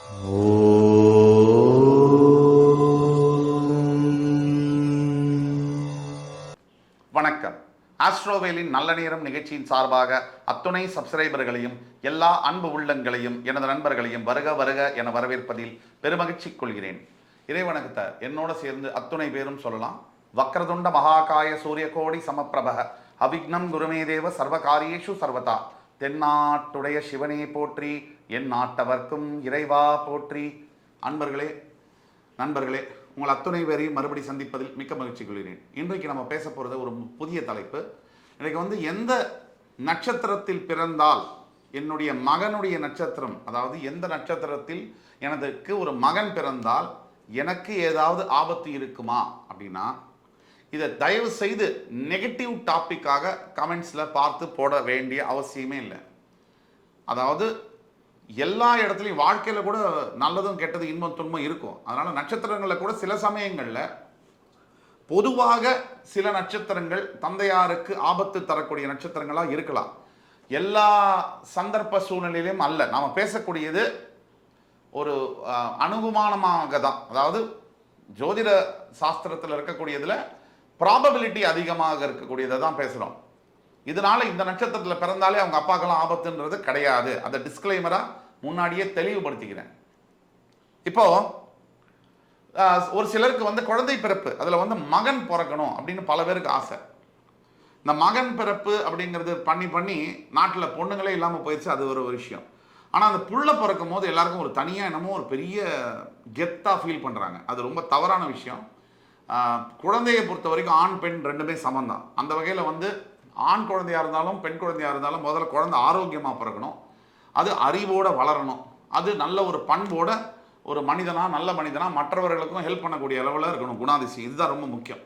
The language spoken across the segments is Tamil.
வணக்கம். ஆஸ்ட்ரோவேலின் நல்ல நேரம் நிகழ்ச்சியின் சார்பாக அத்துணை சப்ஸ்கிரைபர்களையும் எல்லா அன்பு உள்ளங்களையும் எனது நண்பர்களையும் வருக வருக என வரவேற்பதில் பெருமகிழ்ச்சி கொள்கிறேன். இறைவணக்கத்தை என்னோட சேர்ந்து அத்துணை பேரும் சொல்லலாம். வக்ரதுண்ட மகாகாய சூரியகோடி சமப்பிரபக அவிக்னம் குருமேதேவ சர்வகாரியேஷு சர்வதா. தென்னாட்டுடைய சிவனே போற்றி, என் நாட்டவர்க்கும் இறைவா போற்றி. அன்பர்களே, நண்பர்களே, உங்கள் அத்துணை பேரையும் மறுபடி சந்திப்பதில் மிக்க மகிழ்ச்சி கொள்கிறேன். இன்றைக்கு நம்ம பேச போகிறது ஒரு புதிய தலைப்பு. இன்றைக்கு எந்த நட்சத்திரத்தில் பிறந்தால் என்னுடைய மகனுடைய நட்சத்திரம், அதாவது எந்த நட்சத்திரத்தில் எனக்கு ஒரு மகன் பிறந்தால் எனக்கு ஏதாவது ஆபத்து இருக்குமா அப்படின்னா, இதை தயவு செய்து நெகட்டிவ் டாப்பிக்காக கமெண்ட்ஸில் பார்த்து போட வேண்டிய அவசியமே இல்லை. அதாவது எல்லா இடத்துலையும் வாழ்க்கையில் கூட நல்லதும் கெட்டது இன்பம் துன்பம் இருக்கும். அதனால் நட்சத்திரங்களில் கூட சில சமயங்களில் பொதுவாக சில நட்சத்திரங்கள் தந்தையாருக்கு ஆபத்து தரக்கூடிய நட்சத்திரங்களாக இருக்கலாம். எல்லா சந்தர்ப்ப சூழ்நிலையிலும் அல்ல. நாம் பேசக்கூடியது ஒரு அனுகுமானமாக தான். அதாவது ஜோதிட சாஸ்திரத்தில் இருக்கக்கூடியதில் ப்ராபபிலிட்டி அதிகமாக இருக்கக்கூடியதை தான் பேசுகிறோம். இதனால இந்த நட்சத்திரத்தில் பிறந்தாலே அவங்க அப்பாக்கெல்லாம் ஆபத்துன்றது கிடையாது. அதை டிஸ்க்ளைமராக முன்னாடியே தெளிவுபடுத்திக்கிறேன். இப்போ ஒரு சிலருக்கு குழந்தை பிறப்பு, அதில் மகன் பிறக்கணும் அப்படின்னு பல பேருக்கு ஆசை. இந்த மகன் பிறப்பு அப்படிங்கிறது பண்ணி நாட்டில் பொண்ணுங்களே இல்லாமல் போயிடுச்சு. அது ஒரு விஷயம். ஆனால் அந்த புள்ள பிறக்கும் போது எல்லாருக்கும் ஒரு தனியாக என்னமோ ஒரு பெரிய கெத்தாக ஃபீல் பண்ணுறாங்க. அது ரொம்ப தவறான விஷயம். குழந்தையை பொறுத்த வரைக்கும் ஆண் பெண் ரெண்டுமே சமந்தான். அந்த வகையில் ஆண் குழந்தையாக இருந்தாலும் பெண் குழந்தையாக இருந்தாலும் முதல்ல குழந்தை ஆரோக்கியமாக பிறக்கணும். அது அறிவோடு வளரணும். அது நல்ல ஒரு பண்போட ஒரு மனிதனாக, நல்ல மனிதனாக மற்றவர்களுக்கும் ஹெல்ப் பண்ணக்கூடிய அளவில் இருக்கணும். குணாதிசயம் இதுதான் ரொம்ப முக்கியம்.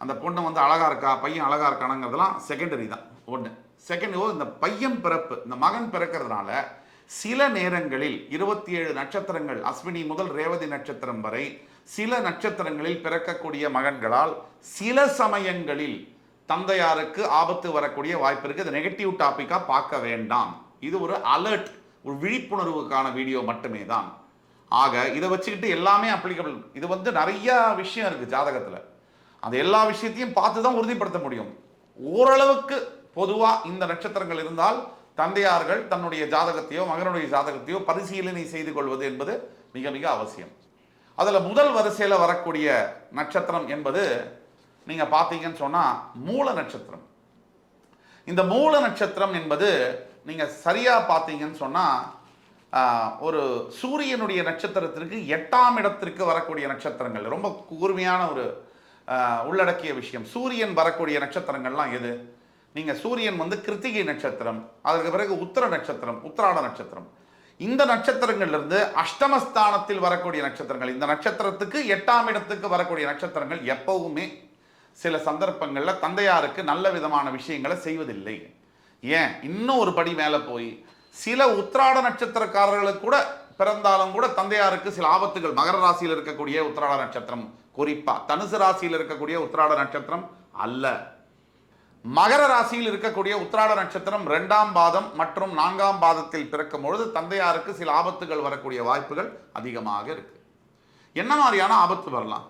அந்த பொண்ணு அழகாக இருக்கா, பையன் அழகாக இருக்கானுங்கிறதுலாம் செகண்டரி தான். ஒன்று. செகண்ட், இந்த பையன் பிறப்பு, இந்த மகன் பிறக்கிறதுனால சில நேரங்களில் 27 நட்சத்திரங்கள் அஸ்வினி முதல் ரேவதி நட்சத்திரம் வரை சில நட்சத்திரங்களில் பிறக்கக்கூடிய மகன்களால் சில சமயங்களில் தந்தையாருக்கு ஆபத்து வரக்கூடிய வாய்ப்பு இருக்குது. இது நெகட்டிவ் டாப்பிக்காக பார்க்க வேண்டாம். இது ஒரு அலர்ட், ஒரு விழிப்புணர்வுக்கான வீடியோ மட்டுமே தான். ஆக இதை வச்சுக்கிட்டு எல்லாமே அப்ளிகபிள். இது நிறைய விஷயம் இருக்குது ஜாதகத்தில். அந்த எல்லா விஷயத்தையும் பார்த்து தான் உறுதிப்படுத்த முடியும். ஓரளவுக்கு பொதுவாக இந்த நட்சத்திரங்கள் இருந்தால் தந்தையார்கள் தன்னுடைய ஜாதகத்தையோ மகனுடைய ஜாதகத்தையோ பரிசீலனை செய்து கொள்வது என்பது மிக மிக அவசியம். அதில் முதல் வரிசையில் வரக்கூடிய நட்சத்திரம் என்பது நீங்கள் பார்த்தீங்கன்னு சொன்னால் மூல நட்சத்திரம். இந்த மூல நட்சத்திரம் என்பது நீங்கள் சரியாக பார்த்தீங்கன்னு சொன்னால் ஒரு சூரியனுடைய நட்சத்திரத்திற்கு 8ஆம் இடத்திற்கு வரக்கூடிய நட்சத்திரங்கள். ரொம்ப கூர்மையான ஒரு உள்ளடக்கிய விஷயம். சூரியன் வரக்கூடிய நட்சத்திரங்கள்லாம் எது? நீங்கள் சூரியன் கிருத்திகை நட்சத்திரம், அதற்கு பிறகு உத்திர நட்சத்திரம், உத்திராட நட்சத்திரம். இந்த நட்சத்திரங்கள்லேருந்து அஷ்டமஸ்தானத்தில் வரக்கூடிய நட்சத்திரங்கள், இந்த நட்சத்திரத்துக்கு 8ஆம் இடத்துக்கு வரக்கூடிய நட்சத்திரங்கள் எப்பவுமே சில சந்தர்ப்பங்களில் தந்தையாருக்கு நல்ல விதமான விஷயங்களை செய்வதில்லை. ஏன், இன்னும் ஒரு படி மேலே போய் சில உத்திராட நட்சத்திரக்காரர்களுக்கு கூட பிறந்தாலும் கூட தந்தையாருக்கு சில ஆபத்துகள். மகர ராசியில் இருக்கக்கூடிய உத்திராட நட்சத்திரம், குறிப்பாக தனுசு ராசியில் இருக்கக்கூடிய உத்திராட நட்சத்திரம் அல்ல, மகர ராசியில் இருக்கக்கூடிய உத்திராட நட்சத்திரம் 2ஆம் பாதம் மற்றும் 4ஆம் பாதத்தில் பிறக்கும் பொழுது தந்தையாருக்கு சில ஆபத்துகள் வரக்கூடிய வாய்ப்புகள் அதிகமாக இருக்கு. என்ன மாதிரியான ஆபத்து வரலாம்?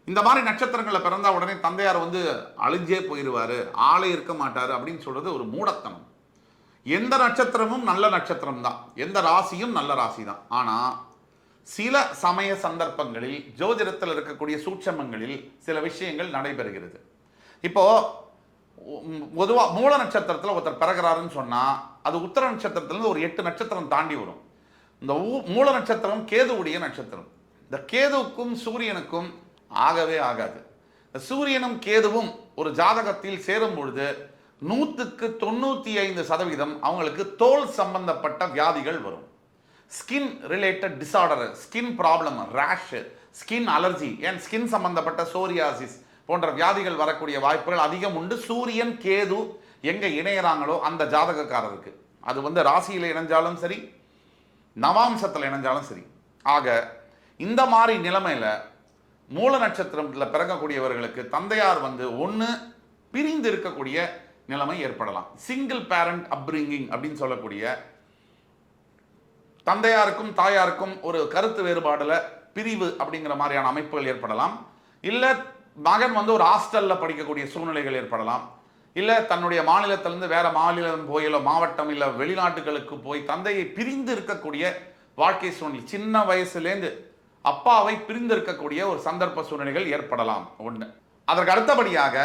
இந்த மாதிரி நட்சத்திரங்களில் பிறந்தா உடனே தந்தையார் அழிஞ்சே போயிடுவாரு, ஆளே இருக்க மாட்டாரு அப்படின்னு சொல்றது ஒரு மூடத்தனம். எந்த நட்சத்திரமும் நல்ல நட்சத்திரம் தான், எந்த ராசியும் நல்ல ராசி தான். ஆனால் சில சமய சந்தர்ப்பங்களில் ஜோதிடத்தில் இருக்கக்கூடிய சூட்சமங்களில் சில விஷயங்கள் நடைபெறுகிறது. இப்போ பொதுவாக மூல நட்சத்திரத்தில் ஒருத்தர் பிறகுறாருன்னு சொன்னால் அது உத்திர நட்சத்திரத்திலிருந்து ஒரு 8 நட்சத்திரம் தாண்டி வரும். இந்த மூல நட்சத்திரம் கேதுவுடைய நட்சத்திரம். இந்த கேதுவுக்கும் சூரியனுக்கும் ஆகவே ஆகாது. இந்த சூரியனும் கேதுவும் ஒரு ஜாதகத்தில் சேரும் பொழுது 100க்கு 95% அவங்களுக்கு தோல் சம்பந்தப்பட்ட வியாதிகள் வரும். Skin related disorder, skin problem, rash, skin allergy, ஏன் ஸ்கின் சம்பந்தப்பட்ட சோரியாசிஸ் போன்ற வியாதிகள் வரக்கூடிய வாய்ப்புகள் அதிகம் உண்டு. சூரியன் கேது எங்க இணையறாங்களோ அந்த ஜாதகக்காரருக்கு, அது ராசியில் இணைஞ்சாலும் சரி, நவாம்சத்தில் இணைஞ்சாலும் சரி. ஆக இந்த மாதிரி நிலைமையில மூல நட்சத்திரத்தில் பிறக்கக்கூடியவர்களுக்கு தந்தையார் ஒன்று பிரிந்து இருக்கக்கூடிய நிலைமை ஏற்படலாம். சிங்கிள் பேரண்ட் அப்ரிங்கிங் அப்படின்னு சொல்லக்கூடிய தந்தையாருக்கும் தாயாருக்கும் ஒரு கருத்து வேறுபாடுல பிரிவு அப்படிங்கிற மாதிரியான அமைப்புகள் ஏற்படலாம். இல்ல மகன் வந்து ஒரு ஹாஸ்டல்ல படிக்கக்கூடிய சூழ்நிலைகள் ஏற்படலாம். இல்ல தன்னுடைய மாநிலத்திலிருந்து வேற மாநிலம் போய் இல்ல மாவட்டம் இல்ல வெளிநாட்டுகளுக்கு போய் தந்தையை பிரிந்து இருக்கக்கூடிய வாழ்க்கை சூழ்நிலை, சின்ன வயசுலேருந்து அப்பாவை பிரிந்து இருக்கக்கூடிய ஒரு சந்தர்ப்ப சூழ்நிலைகள் ஏற்படலாம். ஒண்ணு. அதற்கு அடுத்தபடியாக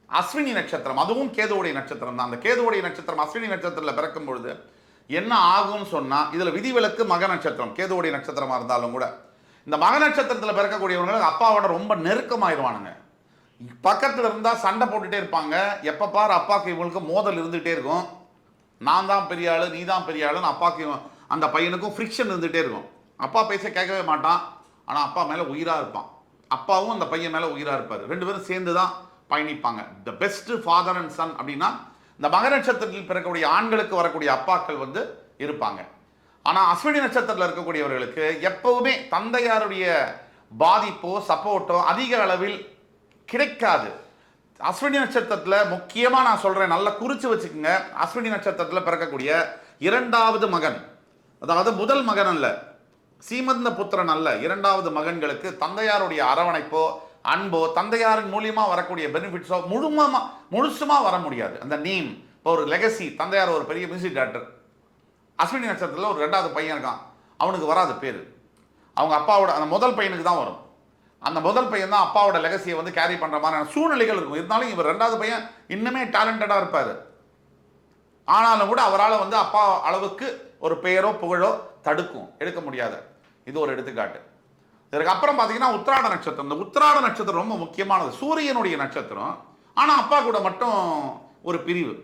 அஸ்வினி நட்சத்திரம், அதுவும் கேதுவுடைய நட்சத்திரம் தான். அந்த கேதுவுடைய நட்சத்திரம் அஸ்வினி நட்சத்திரத்தில் பிறக்கும் பொழுது என்ன ஆகும்னு சொன்னா, இதுல விதிவிலக்கு மக நட்சத்திரம், கேதுவுடைய நட்சத்திரமா இருந்தாலும் கூட இந்த மக நட்சத்திரத்தில் பிறக்கக்கூடியவர்கள் அப்பாவோட ரொம்ப நெருக்கமாயிருவானுங்க. பக்கத்துல இருந்தா சண்டை போட்டுட்டே இருப்பாங்க. எப்ப பாரு அப்பாக்கு இவங்களுக்கு மோதல் இருந்துகிட்டே இருக்கும். நான் தான் பெரிய ஆளு, நீ தான் பெரிய ஆளுன்னு அப்பாக்கு அந்த பையனுக்கும் ஃப்ரிக்ஷன் இருந்துகிட்டே இருக்கும். அப்பா பேச கேட்கவே மாட்டான், ஆனா அப்பா மேல உயிரா இருப்பான். அப்பாவும் அந்த பையன் மேல உயிரா இருப்பாரு. ரெண்டு பேரும் சேர்ந்து தான் பயணிப்பாங்க. The best father and son அப்படின்னா இந்த மக நட்சத்திரத்தில் பிறக்கக்கூடிய ஆண்களுக்கு வரக்கூடிய அப்பாக்கள் வந்து இருப்பாங்க. ஆனா அஸ்வினி நட்சத்திரத்தில் இருக்கக்கூடியவர்களுக்கு எப்பவுமே தந்தையாருடைய பாதிப்போ சப்போர்ட்டோ அதிக அளவில் கிடைக்காது. அஸ்வினி நட்சத்திரத்தில் முக்கியமா நான் சொல்றேன், நல்லா குறிச்சு வச்சுக்கோங்க. அஸ்வினி நட்சத்திரத்தில் பிறக்கக்கூடிய இரண்டாவது மகன், அதாவது முதல் மகன் அல்ல, சீமந்த புத்திரன் அல்ல, இரண்டாவது மகன்களுக்கு தந்தையாருடைய அரவணைப்போ அன்போ தந்தையாரின் மூலியமா வரக்கூடிய பெனிஃபிட்ஸோ முழுசுமா வர முடியாது. அந்த நேம், இப்போ ஒரு லெகசி, தந்தையார் ஒரு பெரிய மியூசிக் டைரக்டர், அஸ்வினி நட்சத்திரத்தில் ஒரு ரெண்டாவது பையன் இருக்கான், அவனுக்கு வராது பேரு. அவங்க அப்பாவோட அந்த முதல் பையனுக்கு தான் வரும். அந்த முதல் பையன் தான் அப்பாவோட லெகசியை வந்து கேரி பண்ற மாதிரியான சூழ்நிலைகள் இருக்கும். இருந்தாலும் இவர் ரெண்டாவது பையன் இன்னுமே டேலண்டடா இருப்பாரு. ஆனாலும் கூட அவரால் வந்து அப்பா அளவுக்கு ஒரு பெயரோ புகழோ தடுக்கும், எடுக்க முடியாது. இது ஒரு எடுத்துக்காட்டு. இதற்கு அப்புறம் பார்த்தீங்கன்னா உத்திராட நட்சத்திரம். இந்த உத்திராட நட்சத்திரம் ரொம்ப முக்கியமானது, சூரியனுடைய நட்சத்திரம். ஆனால் அப்பா கூட மட்டும் ஒரு பிரிவு.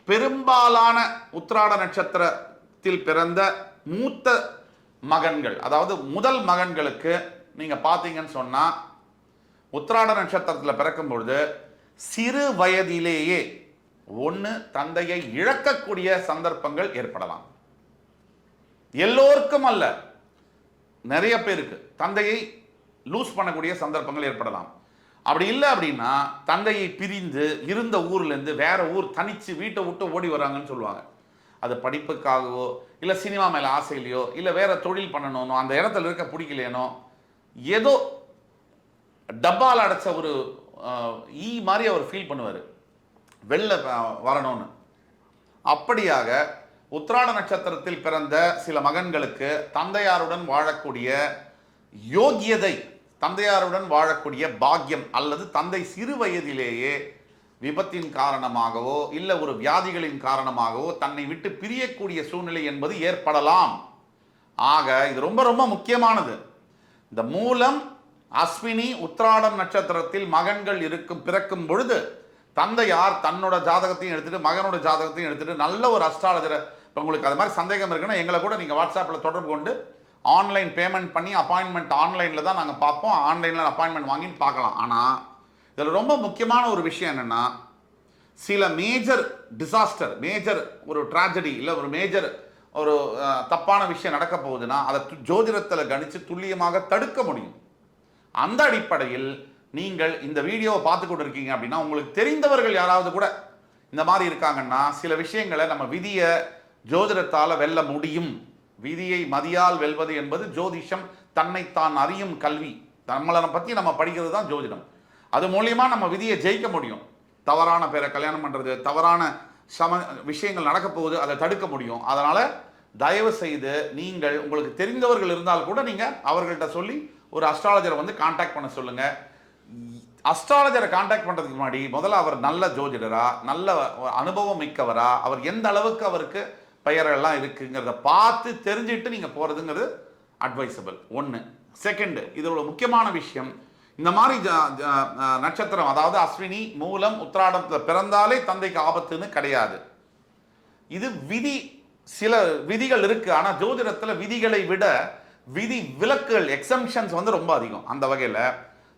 பெரும்பாலான உத்திராட நட்சத்திரத்தில் பிறந்த மூத்த மகன்கள், அதாவது முதல் மகன்களுக்கு நீங்க பார்த்தீங்கன்னு சொன்னா உத்திராட நட்சத்திரத்தில் பிறக்கும் பொழுது சிறு வயதிலேயே ஒன்று தந்தையை இழக்கக்கூடிய சந்தர்ப்பங்கள் ஏற்படலாம். எல்லோருக்கும் அல்ல, நிறைய பேருக்கு தந்தையை லூஸ் பண்ணக்கூடிய சந்தர்ப்பங்கள் ஏற்படலாம். அப்படி இல்லை அப்படின்னா தந்தையை பிரிந்து இருந்த ஊர்ல இருந்து வேற ஊர் தனிச்சு வீட்டை விட்டு ஓடி வராங்கன்னு சொல்லுவாங்க. அது படிப்புக்காகவோ இல்லை சினிமா மேல ஆசையிலையோ இல்லை வேற தொழில் பண்ணணும்னோ அந்த இடத்துல இருக்க பிடிக்கலையனோ ஏதோ டப்பால் அடைச்ச ஒரு ஈ மாதிரி அவர் ஃபீல் பண்ணுவார், வெளில வரணும்னு. அப்படியாக உத்திராட நட்சத்திரத்தில் பிறந்த சில மகன்களுக்கு தந்தையாருடன் வாழக்கூடிய யோகியதை, தந்தையாருடன் வாழக்கூடிய பாக்கியம் அல்லது தந்தை சிறு வயதிலேயே விபத்தின் காரணமாகவோ இல்லை ஒரு வியாதிகளின் காரணமாகவோ தன்னை விட்டு பிரியக்கூடிய சூழ்நிலை என்பது ஏற்படலாம். ஆக இது ரொம்ப ரொம்ப முக்கியமானது. இந்த மூலம் அஸ்வினி உத்திராடம் நட்சத்திரத்தில் மகன்கள் பிறக்கும் பொழுது தந்தையார் தன்னோட ஜாதகத்தையும் எடுத்துட்டு மகனோட ஜாதகத்தையும் எடுத்துட்டு நல்ல ஒரு அஸ்ட்ராலஜரை, இப்போ உங்களுக்கு அது மாதிரி சந்தேகம் இருக்குன்னா எங்களை கூட நீங்கள் வாட்ஸ்அப்பில் தொடர்பு கொண்டு ஆன்லைன் பேமெண்ட் பண்ணி அப்பாயின்மெண்ட் ஆன்லைனில் தான் நாங்கள் பார்ப்போம், ஆன்லைனில் அப்பாயின்மெண்ட் வாங்கின்னு பார்க்கலாம். ஆனால் இதில் ரொம்ப முக்கியமான ஒரு விஷயம் என்னென்னா, சில மேஜர் டிசாஸ்டர், மேஜர் ஒரு ட்ராஜடி இல்லை ஒரு மேஜர் ஒரு தப்பான விஷயம் நடக்க போகுதுன்னா அதை ஜோதிடத்தில் கணித்து துல்லியமாக தடுக்க முடியும். அந்த அடிப்படையில் நீங்கள் இந்த வீடியோவை பார்த்து கொண்டு இருக்கீங்க அப்படின்னா உங்களுக்கு தெரிந்தவர்கள் யாராவது கூட இந்த மாதிரி இருக்காங்கன்னா சில விஷயங்களை நம்ம விதியை ஜோதிடத்தால் வெல்ல முடியும். விதியை மதியால் வெல்வது என்பது ஜோதிஷம், தன்னைத்தான் அறியும் கல்வி. நம்மளை பற்றி நம்ம படிக்கிறது தான் ஜோதிடம். அது மூலியமா நம்ம விதியை ஜெயிக்க முடியும். தவறான பேரை கல்யாணம் பண்ணுறது, தவறான விஷயங்கள் நடக்க போகுது, அதை தடுக்க முடியும். அதனால தயவு செய்து நீங்கள் உங்களுக்கு தெரிந்தவர்கள் இருந்தால் கூட நீங்கள் அவர்கள்ட்ட சொல்லி ஒரு அஸ்ட்ராலஜரை வந்து கான்டாக்ட் பண்ண சொல்லுங்க. அஸ்ட்ராலஜரை கான்டாக்ட் பண்ணுறதுக்கு முன்னாடி முதல்ல அவர் நல்ல ஜோதிடரா, நல்ல அனுபவம் மிக்கவரா, அவர் எந்த அளவுக்கு அவருக்கு பெயரெல்லாம் இருக்குங்கிறத பார்த்து தெரிஞ்சுட்டு நீங்கள் போகிறதுங்கிறது அட்வைசபிள். ஒன்று. செகண்டு, இதோட முக்கியமான விஷயம், இந்த மாதிரி நட்சத்திரம் அதாவது அஸ்வினி மூலம் உத்திராடத்தில் பிறந்தாலே தந்தைக்கு ஆபத்துன்னு கிடையாது. இது விதி, சில விதிகள் இருக்கு. ஆனால் ஜோதிடத்தில் விதிகளை விட விதி விலக்குகள், எக்ஸம்ஷன்ஸ் வந்து ரொம்ப அதிகம். அந்த வகையில்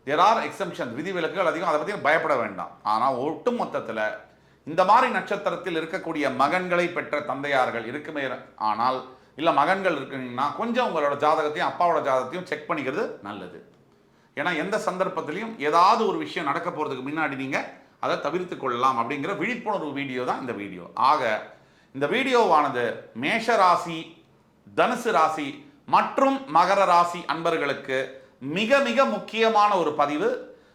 தேர் ஆர் எக்ஸம்ஷன், விதி விலக்குகள் அதிகம். அதை பற்றி பயப்பட வேண்டாம். ஆனால் ஒட்டு மொத்தத்தில் இந்த மாதிரி நட்சத்திரத்தில் இருக்கக்கூடிய மகன்களை பெற்ற தந்தையார்கள் இருக்குமே, ஆனால் இல்லை மகன்கள் இருக்குங்கன்னா கொஞ்சம் உங்களோட ஜாதகத்தையும் அப்பாவோட ஜாதகத்தையும் செக் பண்ணிக்கிறது நல்லது. ஏன்னா எந்த சந்தர்ப்பத்திலையும் ஏதாவது ஒரு விஷயம் நடக்க போகிறதுக்கு முன்னாடி நீங்கள் அதை தவிர்த்து கொள்ளலாம் அப்படிங்கிற விழிப்புணர்வு வீடியோ தான் இந்த வீடியோ. ஆக இந்த வீடியோவானது மேஷராசி தனுசு ராசி மற்றும் மகர ராசி அன்பர்களுக்கு மிக மிக முக்கியமான ஒரு பதிவு.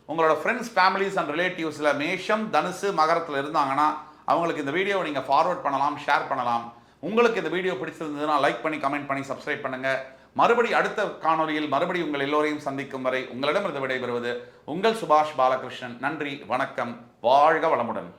உங்களோட ஃப்ரெண்ட்ஸ், ஃபேமிலிஸ் அண்ட் ரிலேட்டிவ்ஸில் மேஷம், தனுசு, மகரத்தில் இருந்தாங்கன்னா அவங்களுக்கு இந்த வீடியோவை நீங்கள் ஃபார்வர்ட் பண்ணலாம், ஷேர் பண்ணலாம். உங்களுக்கு இந்த வீடியோ பிடிச்சிருந்ததுன்னா லைக் பண்ணி, கமெண்ட் பண்ணி, சப்ஸ்கிரைப் பண்ணுங்க. மறுபடி அடுத்த காணொலியில் மறுபடி உங்கள் எல்லோரையும் சந்திக்கும் வரை உங்களிடமிருந்து விடைபெறுவது உங்கள் சுபாஷ் பாலகிருஷ்ணன். நன்றி, வணக்கம், வாழ்க வளமுடன்.